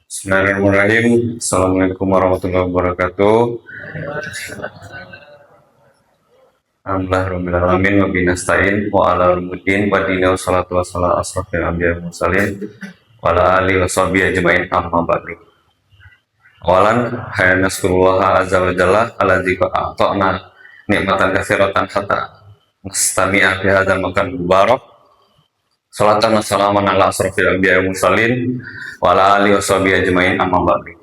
Bismillahirrahmanirrahim. Assalamualaikum warahmatullahi wabarakatuh. Alhamdulillahirabbil alamin wa bihi nasta'in wa ala al-mudin wa dina wassalatu wassalamu asrofil anbiya'i wal mursalin wa ala alihi wa sahbihi ajma'in amma ba'du. Awalan hayya naskurullah azza wa jalla alladzi qad a'ta'na nikmatan katsiratan hatta nastami'a fi hadzal makan mubarak. Salatan wa salaman ala asrofil anbiya'i wal mursalin wa ala alihi wa sahbihi ajma'in amma ba'du.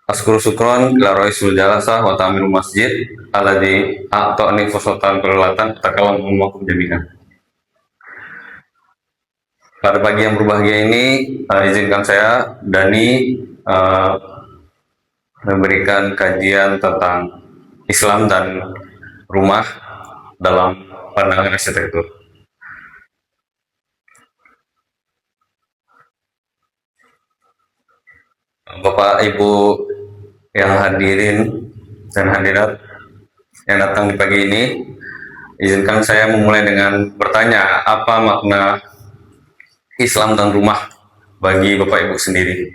Askuru syukron ila raisul jalasah wa ta'amil masjid alladzi a'ta'ani fursatan perlatan takalam ummakum jami'an. Pada pagi yang berbahagia ini, izinkan saya Dani memberikan kajian tentang Islam dan rumah dalam pandangan arsitektur. Bapak Ibu yang hadirin dan hadirat yang datang di pagi ini, izinkan saya memulai dengan bertanya, apa makna Islam dan rumah bagi Bapak Ibu sendiri?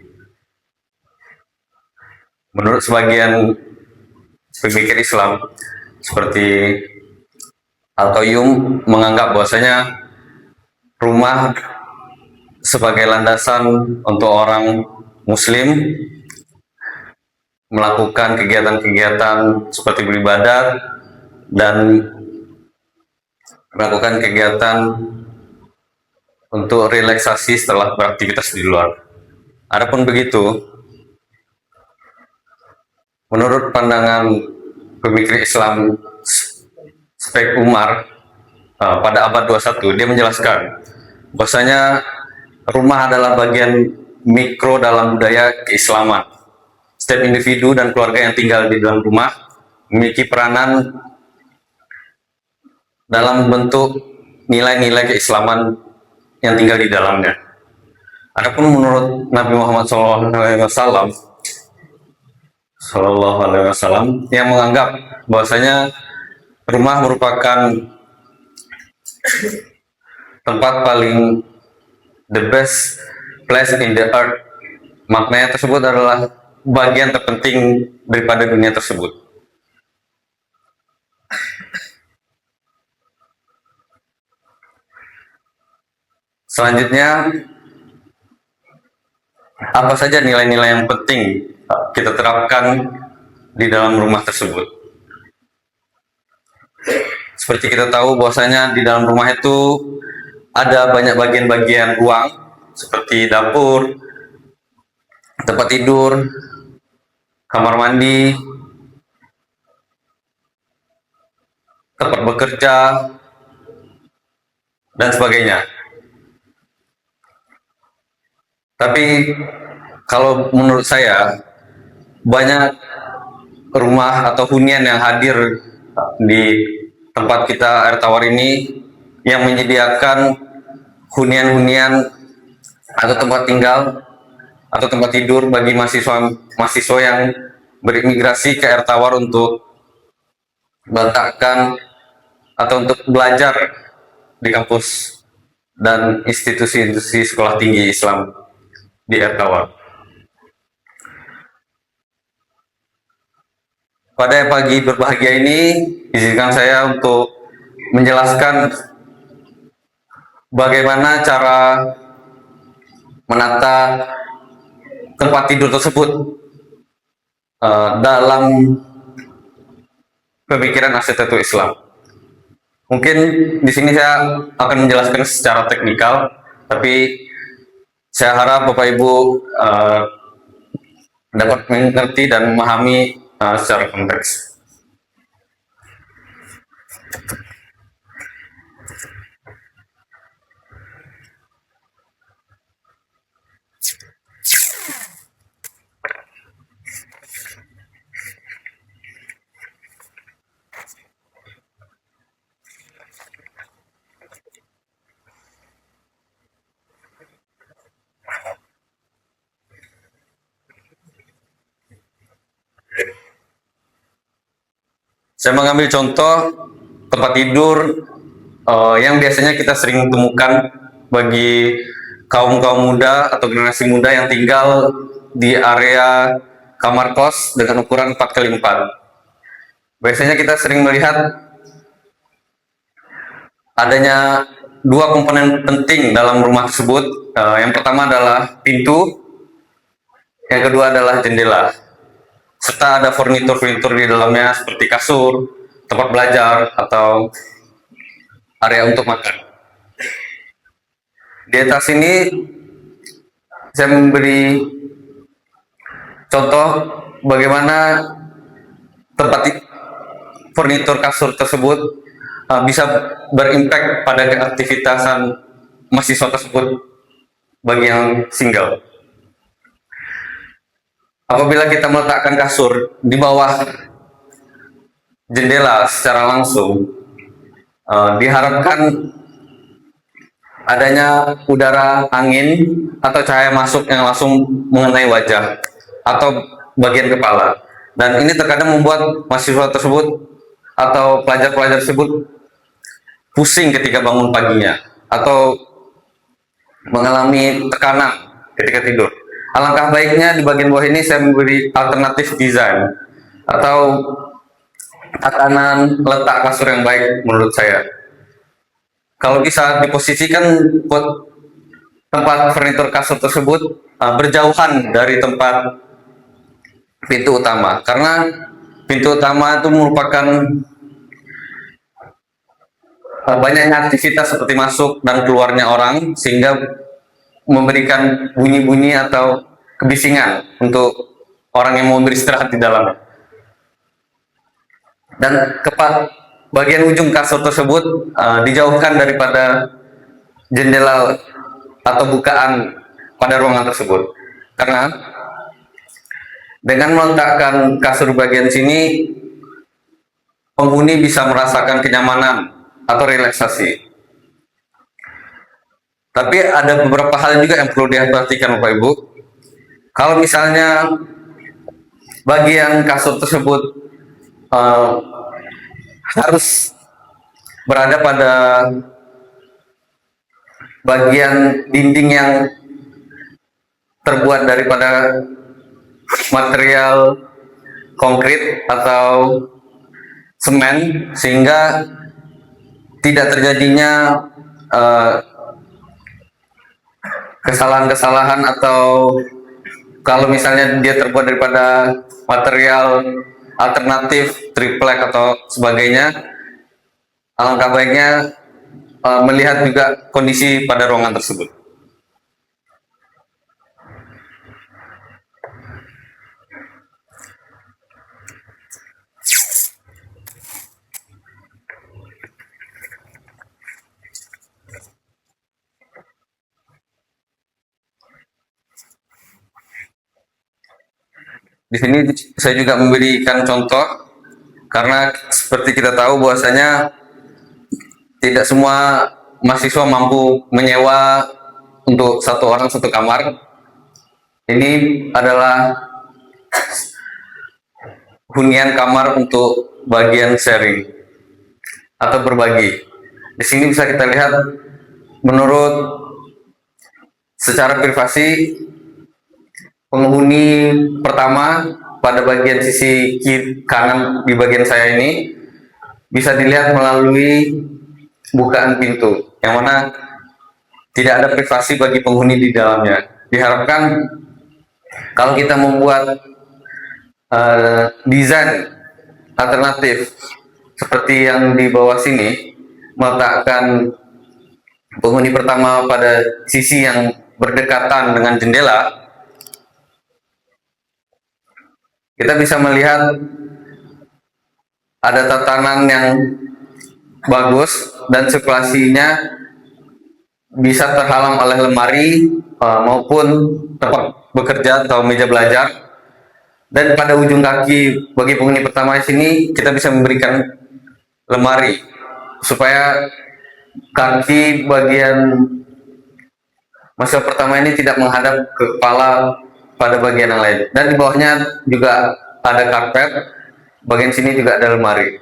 Menurut sebagian pemikir Islam seperti Al-Qayyum menganggap bahwasanya rumah sebagai landasan untuk orang Muslim melakukan kegiatan-kegiatan seperti beribadat dan melakukan kegiatan untuk relaksasi setelah beraktivitas di luar. Adapun begitu, menurut pandangan pemikir Islam Spek Umar pada abad 21, dia menjelaskan bahwasanya rumah adalah bagian mikro dalam budaya keislaman. Setiap individu dan keluarga yang tinggal di dalam rumah memiliki peranan dalam bentuk nilai-nilai keislaman yang tinggal di dalamnya. Adapun menurut Nabi Muhammad SAW yang menganggap bahwasanya rumah merupakan tempat paling the best place in the earth. Maknanya tersebut adalah bagian terpenting daripada dunia tersebut. Selanjutnya, apa saja nilai-nilai yang penting kita terapkan di dalam rumah tersebut? Seperti kita tahu bahwasanya di dalam rumah itu ada banyak bagian-bagian ruang seperti dapur, tempat tidur, kamar mandi, tempat bekerja, dan sebagainya. Tapi kalau menurut saya, banyak rumah atau hunian yang hadir di tempat kita air tawar ini yang menyediakan hunian-hunian atau tempat tinggal atau tempat tidur bagi mahasiswa yang berimigrasi ke air tawar untuk meletakkan atau untuk belajar di kampus dan institusi-institusi sekolah tinggi Islam di air tawar. Pada pagi berbahagia ini, izinkan saya untuk menjelaskan bagaimana cara menata tempat tidur tersebut dalam pemikiran arsitektur Islam. Mungkin di sini saya akan menjelaskan secara teknikal, tapi saya harap Bapak Ibu dapat mengerti dan memahami secara konteks. Saya mengambil contoh tempat tidur yang biasanya kita sering temukan bagi kaum muda atau generasi muda yang tinggal di area kamar kos dengan ukuran 4x4. Biasanya kita sering melihat adanya dua komponen penting dalam rumah tersebut. Yang pertama adalah pintu, yang kedua adalah jendela, serta ada furnitur-furnitur di dalamnya seperti kasur, tempat belajar, atau area untuk makan. Di atas ini saya memberi contoh bagaimana tempat furnitur kasur tersebut bisa berimpact pada keaktivitasan mahasiswa tersebut bagi yang single. Apabila kita meletakkan kasur di bawah jendela secara langsung, diharapkan adanya udara, angin, atau cahaya masuk yang langsung mengenai wajah atau bagian kepala. Dan ini terkadang membuat mahasiswa tersebut atau pelajar-pelajar tersebut pusing ketika bangun paginya atau mengalami tekanan ketika tidur. Alangkah baiknya di bagian bawah ini saya memberi alternatif desain atau tatanan letak kasur yang baik menurut saya. Kalau bisa diposisikan tempat furnitur kasur tersebut berjauhan dari tempat pintu utama, karena pintu utama itu merupakan banyaknya aktivitas seperti masuk dan keluarnya orang, sehingga memberikan bunyi-bunyi atau kebisingan untuk orang yang mau beristirahat di dalamnya. Dan bagian ujung kasur tersebut dijauhkan daripada jendela atau bukaan pada ruangan tersebut, karena dengan meletakkan kasur bagian sini penghuni bisa merasakan kenyamanan atau relaksasi. Tapi ada beberapa hal juga yang perlu diperhatikan Bapak Ibu. Kalau misalnya bagian kasur tersebut harus berada pada bagian dinding yang terbuat daripada material konkrit atau semen, sehingga tidak terjadinya kesalahan-kesalahan, atau kalau misalnya dia terbuat daripada material alternatif, triplek atau sebagainya, alangkah baiknya melihat juga kondisi pada ruangan tersebut. Di sini saya juga memberikan contoh, karena seperti kita tahu bahwasanya tidak semua mahasiswa mampu menyewa untuk satu orang satu kamar. Ini adalah hunian kamar untuk bagian sharing atau berbagi. Di sini bisa kita lihat menurut secara privasi penghuni pertama pada bagian sisi kiri kanan di bagian saya ini bisa dilihat melalui bukaan pintu, yang mana tidak ada privasi bagi penghuni di dalamnya. Diharapkan kalau kita membuat desain alternatif seperti yang di bawah sini, meletakkan penghuni pertama pada sisi yang berdekatan dengan jendela, kita bisa melihat ada tatanan yang bagus dan sirkulasinya bisa terhalang oleh lemari maupun tempat bekerja atau meja belajar. Dan pada ujung kaki bagi penghuni pertama di sini kita bisa memberikan lemari supaya kaki bagian mahasiswa pertama ini tidak menghadap ke kepala pada bagian yang lain. Dan di bawahnya juga ada karpet, bagian sini juga ada lemari.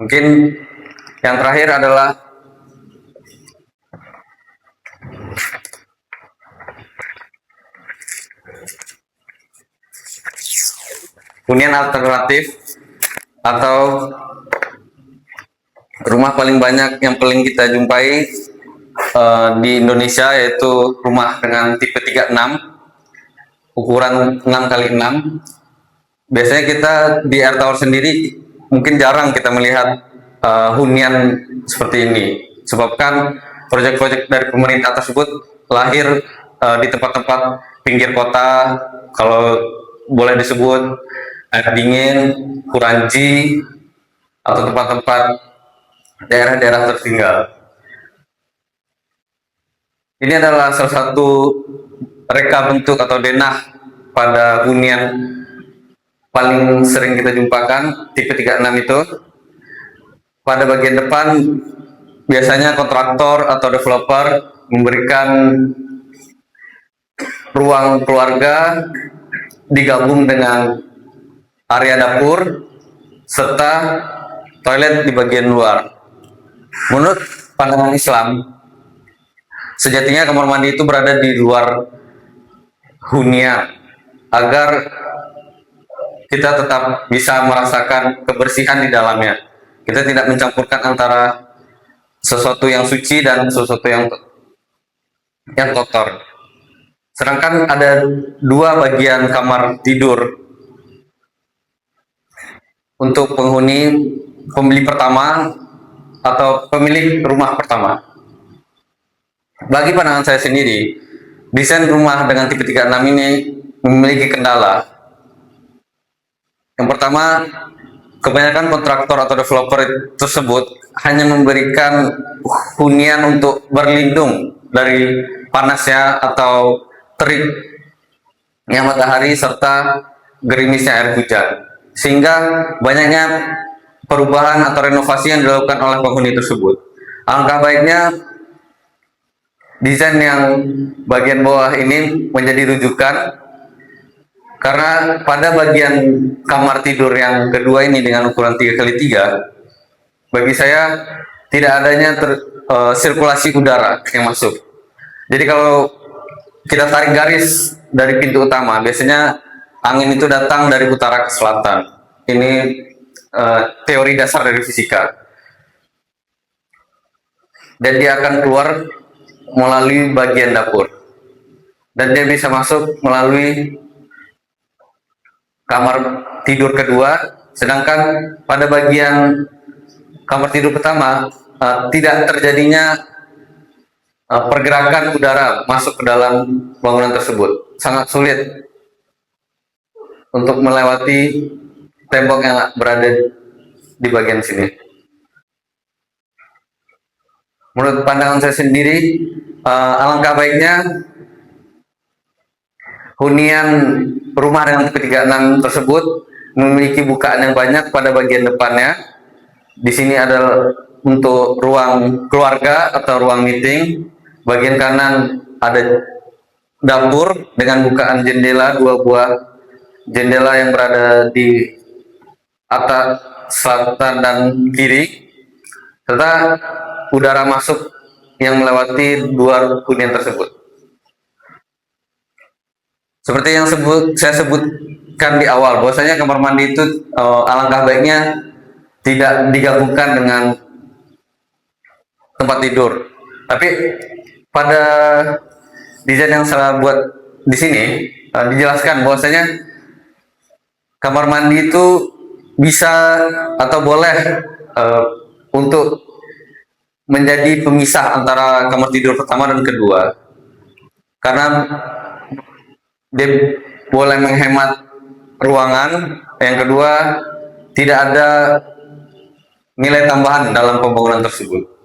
Mungkin yang terakhir adalah hunian alternatif atau rumah paling banyak yang paling kita jumpai di Indonesia, yaitu rumah dengan tipe 36, ukuran 6 kali 6. Biasanya kita di Air Tower sendiri mungkin jarang kita melihat hunian seperti ini, sebabkan proyek-proyek dari pemerintah tersebut lahir di tempat-tempat pinggir kota, kalau boleh disebut air dingin, Kuranji, atau tempat-tempat daerah-daerah tertinggal. Ini adalah salah satu reka bentuk atau denah pada hunian paling sering kita jumpakan, tipe 36 itu. Pada bagian depan biasanya kontraktor atau developer memberikan ruang keluarga digabung dengan area dapur serta toilet di bagian luar. Menurut pandangan Islam, sejatinya kamar mandi itu berada di luar hunian agar kita tetap bisa merasakan kebersihan di dalamnya. Kita tidak mencampurkan antara sesuatu yang suci dan sesuatu yang kotor. Sedangkan ada dua bagian kamar tidur untuk pembeli pertama atau pemilik rumah pertama. Bagi pandangan saya sendiri, desain rumah dengan tipe 36 ini memiliki kendala. Yang pertama, kebanyakan kontraktor atau developer tersebut hanya memberikan hunian untuk berlindung dari panasnya atau teriknya matahari serta gerimisnya air hujan, sehingga banyaknya perubahan atau renovasi yang dilakukan oleh penghuni tersebut. Alangkah baiknya desain yang bagian bawah ini menjadi rujukan, karena pada bagian kamar tidur yang kedua ini dengan ukuran 3 kali 3, bagi saya tidak adanya sirkulasi udara yang masuk. Jadi kalau kita tarik garis dari pintu utama, biasanya angin itu datang dari utara ke selatan. Ini teori dasar dari fisika. Dan dia akan keluar melalui bagian dapur. Dan dia bisa masuk melalui kamar tidur kedua, sedangkan pada bagian kamar tidur pertama tidak terjadinya pergerakan udara masuk ke dalam bangunan tersebut. Sangat sulit untuk melewati tembok yang berada di bagian sini. Menurut pandangan saya sendiri, alangkah baiknya hunian rumah dengan tipe 36 tersebut memiliki bukaan yang banyak pada bagian depannya. Di sini adalah untuk ruang keluarga atau ruang meeting. Bagian kanan ada dapur dengan bukaan jendela, 2 buah jendela yang berada di atas, selatan, dan kiri, serta udara masuk yang melewati 2 hunian tersebut. Seperti yang saya sebutkan di awal, bahwasanya kamar mandi itu alangkah baiknya tidak digabungkan dengan tempat tidur. Tapi pada desain yang saya buat di sini dijelaskan bahwasanya kamar mandi itu bisa atau boleh untuk menjadi pemisah antara kamar tidur pertama dan kedua, karena dia boleh menghemat ruangan. Yang kedua, tidak ada nilai tambahan dalam pembangunan tersebut.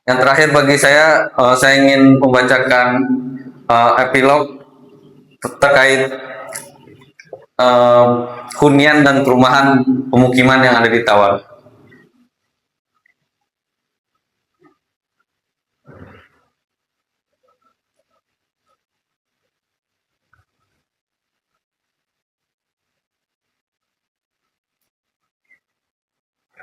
Yang terakhir bagi saya ingin membacakan epilog terkait hunian dan perumahan pemukiman yang ada di Tawar.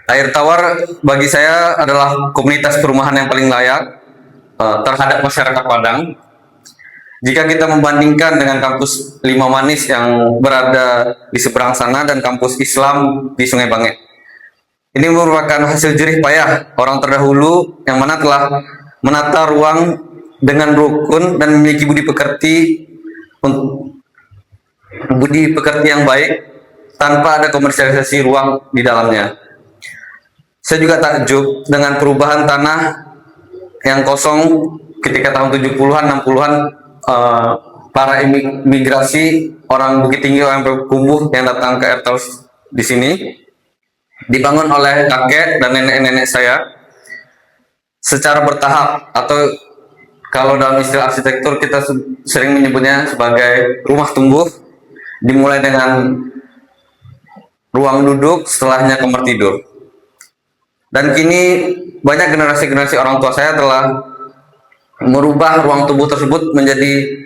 Air Tawar bagi saya adalah komunitas perumahan yang paling layak terhadap masyarakat Padang. Jika kita membandingkan dengan kampus Lima Manis yang berada di seberang sana dan kampus Islam di Sungai Bange, ini merupakan hasil jerih payah orang terdahulu yang mana telah menata ruang dengan rukun dan memiliki budi pekerti yang baik tanpa ada komersialisasi ruang di dalamnya. Saya juga takjub dengan perubahan tanah yang kosong ketika tahun 70-an, 60-an, para imigrasi orang Bukit Tinggi, orang Berkumbuh yang datang ke Ertaus di sini dibangun oleh kakek dan nenek-nenek saya secara bertahap, atau kalau dalam istilah arsitektur kita sering menyebutnya sebagai rumah tumbuh, dimulai dengan ruang duduk, setelahnya kamar tidur. Dan kini banyak generasi-generasi orang tua saya telah merubah ruang tumbuh tersebut menjadi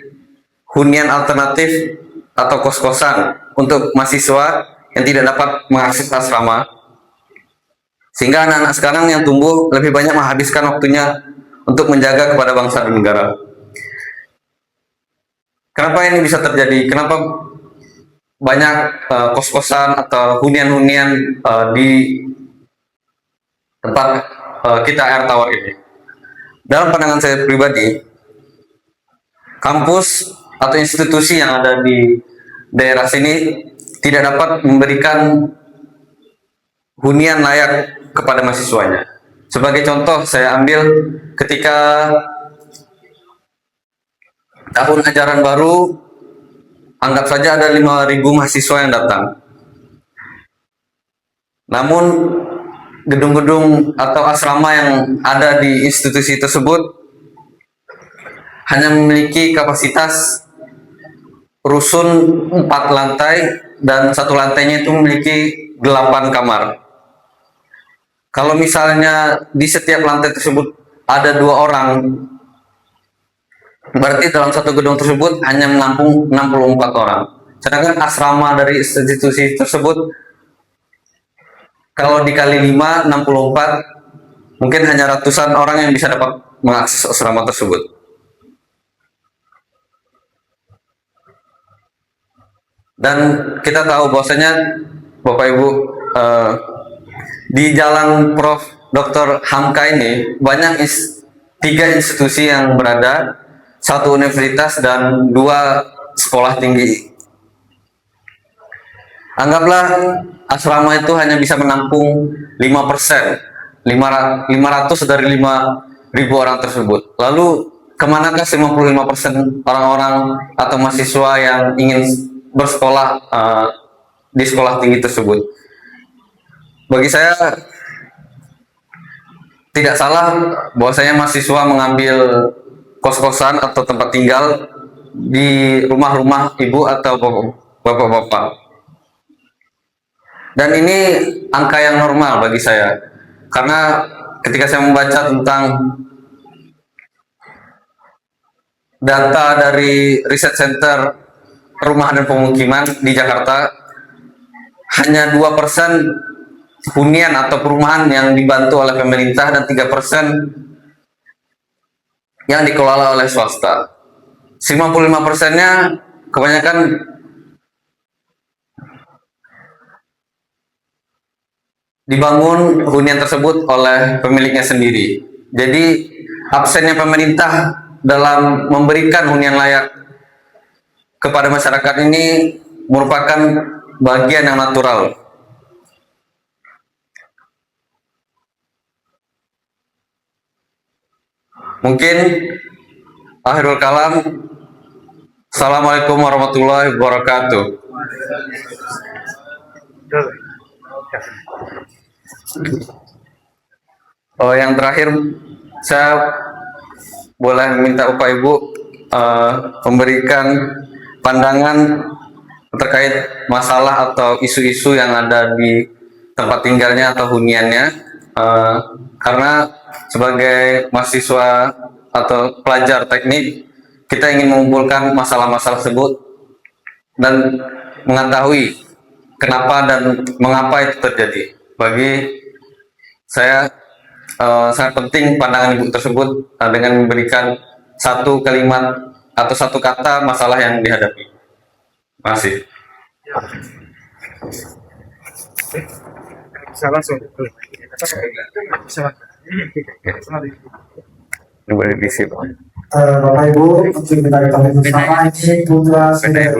hunian alternatif atau kos-kosan untuk mahasiswa yang tidak dapat mengakses asrama. Sehingga anak-anak sekarang yang tumbuh lebih banyak menghabiskan waktunya untuk menjaga kepada bangsa dan negara. Kenapa ini bisa terjadi? Kenapa banyak kos-kosan atau hunian-hunian di tempat kita Air Tower ini? Dalam pandangan saya pribadi, kampus atau institusi yang ada di daerah sini tidak dapat memberikan hunian layak kepada mahasiswanya. Sebagai contoh, saya ambil ketika tahun ajaran baru, anggap saja ada 5.000 mahasiswa yang datang. Namun gedung-gedung atau asrama yang ada di institusi tersebut hanya memiliki kapasitas rusun 4 lantai dan satu lantainya itu memiliki 8 kamar. Kalau misalnya di setiap lantai tersebut ada 2 orang, berarti dalam satu gedung tersebut hanya menampung 64 orang. Sedangkan asrama dari institusi tersebut kalau dikali 5, 64, mungkin hanya ratusan orang yang bisa dapat mengakses asrama tersebut. Dan kita tahu bahwasanya Bapak Ibu, di Jalan Prof. Dr. Hamka ini banyak 3 institusi yang berada, 1 universitas dan 2 sekolah tinggi. Anggaplah asrama itu hanya bisa menampung 5%, 500 dari 5.000 orang tersebut. Lalu kemanakah 55% orang-orang atau mahasiswa yang ingin bersekolah di sekolah tinggi tersebut? Bagi saya tidak salah bahwasanya mahasiswa mengambil kos-kosan atau tempat tinggal di rumah-rumah ibu atau bapak-bapak. Dan ini angka yang normal bagi saya, karena ketika saya membaca tentang data dari Riset Center Rumah dan Pemukiman di Jakarta, hanya 2% hunian atau perumahan yang dibantu oleh pemerintah dan 3% yang dikelola oleh swasta. 55%-nya kebanyakan dibangun hunian tersebut oleh pemiliknya sendiri. Jadi absennya pemerintah dalam memberikan hunian layak kepada masyarakat ini merupakan bagian yang natural. Mungkin akhirul kalam. Assalamualaikum warahmatullahi wabarakatuh. Yang terakhir, saya boleh minta Bapak Ibu memberikan pandangan terkait masalah atau isu-isu yang ada di tempat tinggalnya atau huniannya, karena sebagai mahasiswa atau pelajar teknik, kita ingin mengumpulkan masalah-masalah tersebut dan mengetahui kenapa dan mengapa itu terjadi. Bagi saya sangat penting pandangan Ibu tersebut dengan memberikan satu kalimat atau satu kata masalah yang dihadapi. Masih. Bisa langsung. Bisa. Ini boleh diisi, Pak. Bapak Ibu, untuk kita ketahui bersama ini putra saudara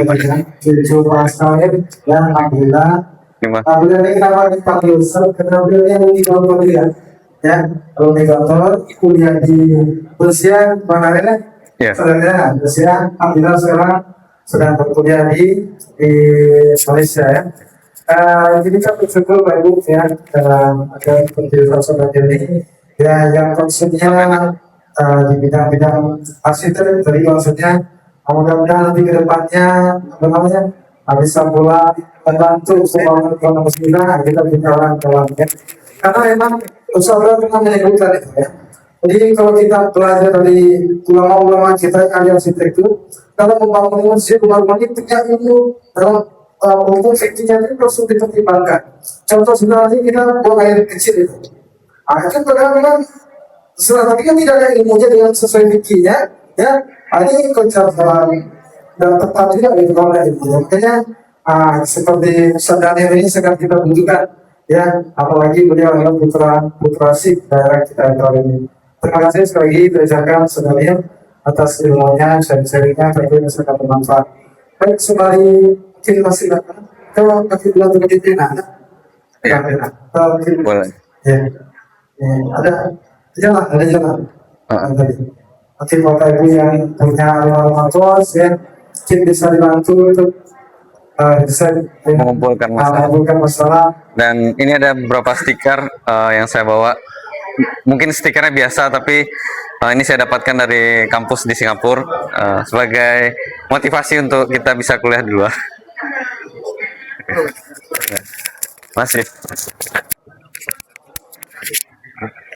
cucu Pak Salim yang alhamdulillah ini kenapa dipanggil karena beliau yang meninggal kuliah ya, kalau meninggal kuliah di Rusia mana ya? Saudara Rusia, alhamdulillah sekarang sedang berkuliah di Malaysia ya. Jadi kita bersyukur Pak Ibu ya ada penjelasan seperti ini ya yang konsepnya di bidang-bidang arsitek tadi maksudnya mudah-mudahan nanti ke depannya namanya bisa pula membantu semua ekonomi kita bicara kawannya karena memang usaha kita menyebutkan itu ya. Jadi kalau kita belajar dari ulama-ulama kita ahli arsitektur kalau membangun masjid rumah ini punya ilmu dalam umum fikihnya itu harus dipertimbangkan. Contoh sebenarnya kita buang air kecil itu itu kadang-kadang setelah tadi kan tidak ada ilmunya dengan sesuai fikihnya, ya. Ini kecerdasan dan tepat juga gitu kalau ada ilmunya. Makanya seperti Sadanir ini sedang kita tunjukkan, ya. Apalagi beliau adalah putra Sik daerah kita tahun ini. Terima kasih sekali lagi berdasarkan Sadanir atas ilmunya, sharing-sharingnya, tentunya sangat bermanfaat. Baik, sembari mungkin masih kalau kaki bilang seperti pena, ya, boleh. Ya, ada. Jalan, ada jalan. Mungkin Bapak Ibu yang punya rumah kos ya, mungkin bisa dibantu untuk bisa mengumpulkan masalah. Dan ini ada beberapa stiker yang saya bawa. Mungkin stikernya biasa, tapi ini saya dapatkan dari kampus di Singapura sebagai motivasi untuk kita bisa kuliah di luar. Masih.